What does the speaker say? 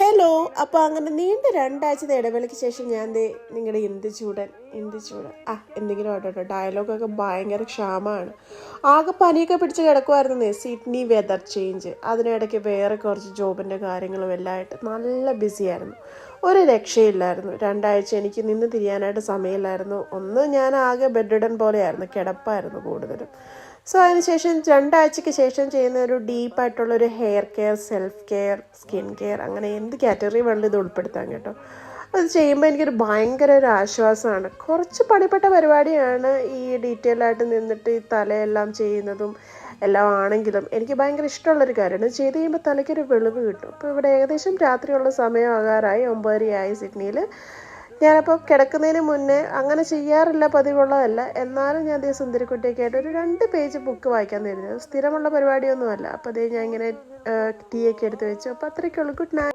Hello. അപ്പോൾ അങ്ങനെ നീണ്ട രണ്ടാഴ്ചത്തെ ഇടവേളയ്ക്ക് ശേഷം ഞാൻ ദേ നിങ്ങളുടെ എന്ത് ചൂടൻ എന്തെങ്കിലും ആട്ടോ. ഡയലോഗൊക്കെ ഭയങ്കര ക്ഷാമമാണ്. ആകെ പനിയൊക്കെ പിടിച്ച് കിടക്കുമായിരുന്നേ. സിഡ്നി വെതർ ചേഞ്ച്, അതിനിടയ്ക്ക് വേറെ കുറച്ച് ജോബിൻ്റെ കാര്യങ്ങളും എല്ലാം ആയിട്ട് നല്ല ബിസിയായിരുന്നു. ഒരു രക്ഷയില്ലായിരുന്നു. രണ്ടാഴ്ച എനിക്ക് നിന്ന് തിരിയാനായിട്ട് സമയമില്ലായിരുന്നു. ഒന്ന് ഞാൻ ആകെ ബെഡ് പോലെയായിരുന്നു, കിടപ്പായിരുന്നു കൂടുതലും. സോ അതിനുശേഷം രണ്ടാഴ്ചയ്ക്ക് ശേഷം ചെയ്യുന്ന ഒരു ഡീപ്പായിട്ടുള്ളൊരു hair care, self care, skin care, അങ്ങനെ എന്ത് കാറ്റഗറി വേണമെങ്കിലും ഇത് ഉൾപ്പെടുത്താം കേട്ടോ. അത് ചെയ്യുമ്പോൾ എനിക്കൊരു ഭയങ്കര ഒരു ആശ്വാസമാണ്. കുറച്ച് പണിപ്പെട്ട പരിപാടിയാണ് ഈ ഡീറ്റെയിൽ ആയിട്ട് നിന്നിട്ട് ഈ തലയെല്ലാം ചെയ്യുന്നതും എല്ലാം ആണെങ്കിലും എനിക്ക് ഭയങ്കര ഇഷ്ടമുള്ളൊരു കാര്യമാണ്. ചെയ്ത് കഴിയുമ്പോൾ തലയ്ക്കൊരു വെളിവ് കിട്ടും. അപ്പോൾ ഇവിടെ ഏകദേശം രാത്രിയുള്ള സമയമാകാറായി, 9:30 സിഡ്നിയിൽ. ഞാനപ്പോൾ കിടക്കുന്നതിന് മുന്നേ അങ്ങനെ ചെയ്യാറില്ല, പതിവുള്ളതല്ല. എന്നാലും ഞാൻ അതേ സുന്ദരിക്കുട്ടിയൊക്കെ ആയിട്ട് ഒരു 2 പേജ് ബുക്ക് വായിക്കാൻ തരുന്നത് സ്ഥിരമുള്ള പരിപാടിയൊന്നുമല്ല. അപ്പോൾ അതേ ഞാൻ ഇങ്ങനെ ടീ ഒക്കെ എടുത്ത് വെച്ചു. അപ്പോൾ അത്രയ്ക്കുള്ളൂ. Good night.